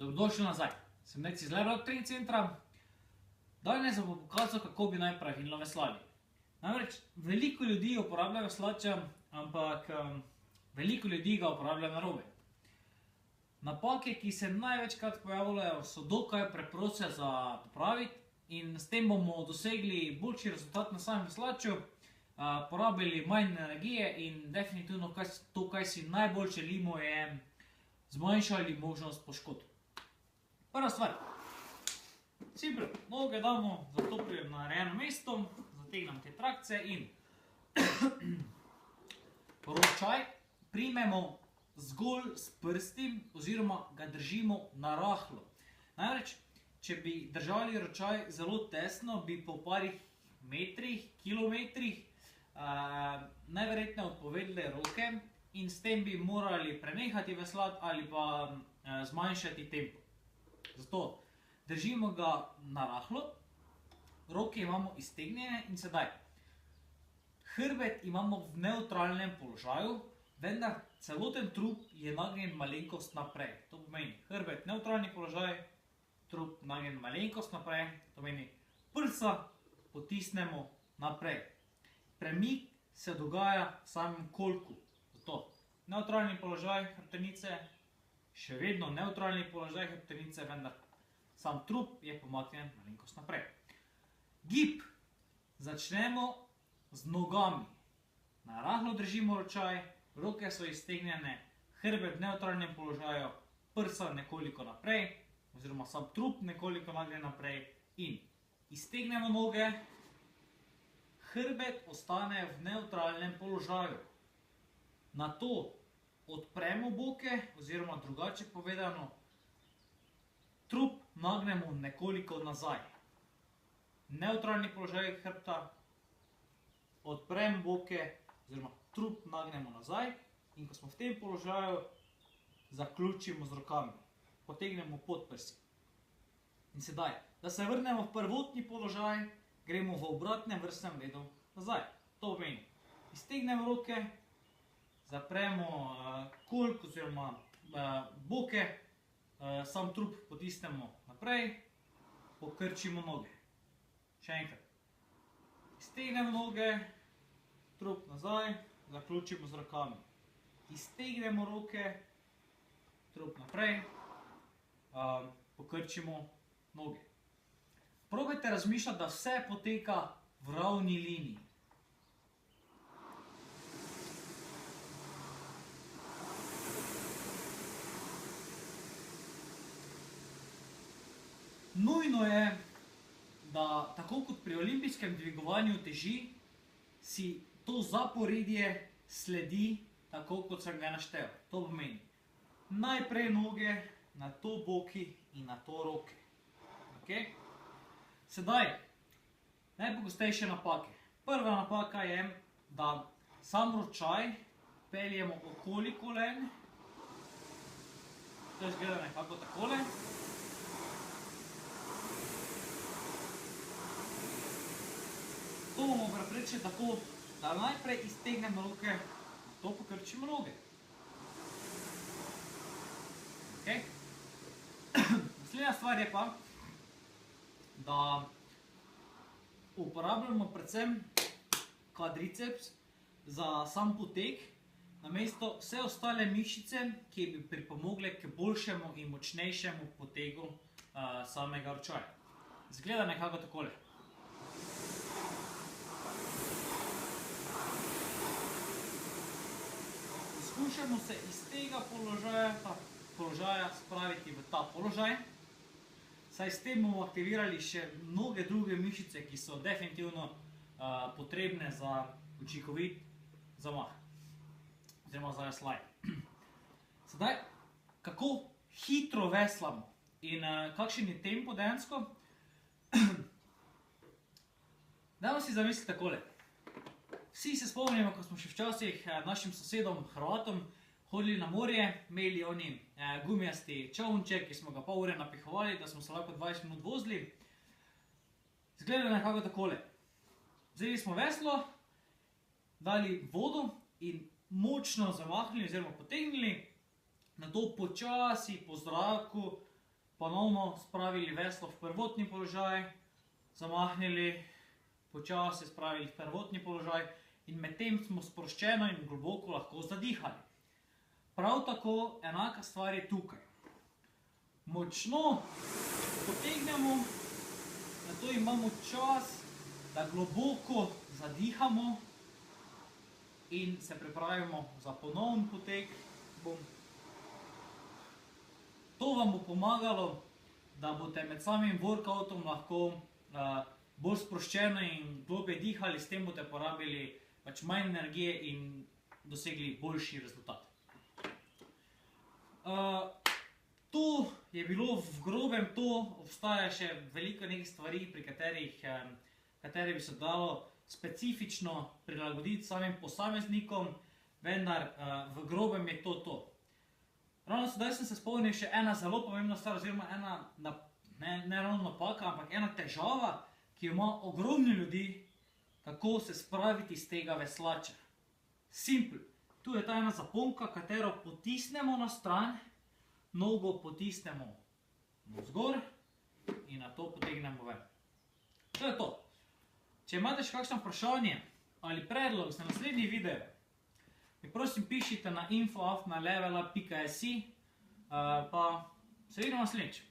Dobrodošli nazaj. Sem Nec iz Level Up Training Centra. Danes vam bom pokazal, kako bi naj pravilno veslali. Namreč, veliko ljudi uporablja veslača, ampak veliko ljudi ga uporablja narobe. Napake, ki se največkrat pojavljajo, so dokaj preproste za popraviti in s tem bomo dosegli boljši rezultat na samem veslaču, porabili manj energije in definitivno to, kaj si najbolj želimo, je zmanjšali možnost poškodb. Prva stvar. Simpel. Noge damo zatopljen na narejeno mesto, zategnemo te trakce in ročaj primemo zgolj s prsti oziroma ga držimo na rahlo. Namreč, če bi držali ročaj zelo tesno, bi po parih metrih, kilometrih najverjetneje odpovedali roke in s tem bi morali prenehati veslati ali pa zmanjšati tempo. Zato držimo ga na rahlo, roke imamo iztegnjene in sedaj hrbet imamo v nevtralnem položaju, vendar celoten trup je nagnjen malenkost naprej. To pomeni hrbet nevtralni položaj, trup nagnjen malenkost naprej, to pomeni prsa potisnemo naprej. Premik se dogaja v samem kolku. Zato nevtralni položaj hrbtenice, še vedno nevtralni položaj hrbtenice, vendar sam trup je pomaknjen malenkost naprej. Gib začnemo z nogami. Na rahlo držimo ročaj, roke so iztegnjene, hrbet v nevtralnem položaju, prsa nekoliko naprej, oziroma sam trup nekoliko nagnjen naprej in iztegnemo noge, hrbet ostane v nevtralnem položaju. Nato odpremo boke, oziroma drugače povedano, trup nagnemo nekoliko nazaj. Nevtralni položaj hrbta, odpremo boke, oziroma trup nagnemo nazaj in ko smo v tem položaju, zaključimo z rokami. Potegnemo pod prsi. In sedaj, da se vrnemo v prvotni položaj, gremo v obratnem vrstnem redu nazaj. To pomeni, iztegnemo roke, zapremo kolk oziroma boke, sam trup potisnemo naprej, pokrčimo noge. Še enkrat. Iztegnemo noge, trup nazaj, zaključimo z rokami. Iztegnemo roke, trup naprej, pokrčimo noge. Probajte razmišljati, da vse poteka v ravni liniji. Nujno je, da tako kot pri olimpijskem dvigovanju teži, si to zaporedje sledi tako, kot sem ga naštel. To pomeni najprej noge, nato boki in nato roke. Sedaj, najpogostejše napake. Prva napaka je, da sam ročaj peljemo okoli kolen. To izgleda nekako takole. To bomo preprečili tako, da najprej iztegnemo roke, nato pokrčimo noge. Naslednja stvar je pa, da uporabljamo predvsem kvadriceps za sam potek, namesto vse ostale mišice, ki bi pripomogle k boljšemu in močnejšemu potegu samega ročaja. Izgleda nekako takole. Poskušamo se iz tega položaja spraviti v ta položaj, saj s tem bomo aktivirali še mnoge druge mišice, ki so definitivno potrebne za učinkovit zamah, oziroma za veslanje. Sedaj, kako hitro veslamo in kakšen je tempo dejansko? Dajmo si zamisliti takole. Vsi se spomnimo, ko smo še včasih našim sosedom Hrvatom hodili na morje, imeli oni gumijasti čolnček, ki smo ga pol ure napihovali, da smo se lahko 20 minut vozili. Izgleda nekako takole. Vzeli smo veslo, dali vodo in močno zamahnili oziroma potegnili, nato počasi po zraku ponovno spravili veslo v prvotni položaj, zamahnili, počasi spravili v prvotni položaj in medtem smo sproščeno in globoko lahko zadihali. Prav tako enaka stvar je tukaj. Močno potegnemo, nato imamo čas, da globoko zadihamo in se pripravimo za ponoven poteg. To vam bo pomagalo, da boste med samim workoutom lahko bolj sproščeno in globje dihali, s tem boste porabili manj energije in dosegli boljši rezultat. To je bilo v grobem to, obstaja še veliko nekih stvari, pri katere bi se dalo specifično prilagoditi samim posameznikom, vendar v grobem je to. Ravno sedaj sem se spomnil še ena zelo pomembna stvar, oziroma ena, ne ravno napaka, ampak ena težava, ki jo ima ogromno ljudi, kako se spraviti iz tega veslača. Simple. Tu je ta ena zaponka, katero potisnemo na stran, nogo potisnemo navzgor in nato potegnemo ven. To je to. Če imate še kakšno vprašanje ali predlog za naslednji video, mi prosim pišite na info@levelup.si, pa se vidimo naslednjič.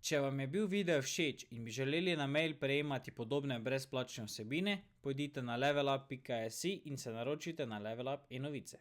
Če vam je bil video všeč in bi želeli na mail prejemati podobne brezplačne vsebine, pojdite na levelup.si in se naročite na Level Up e-novice.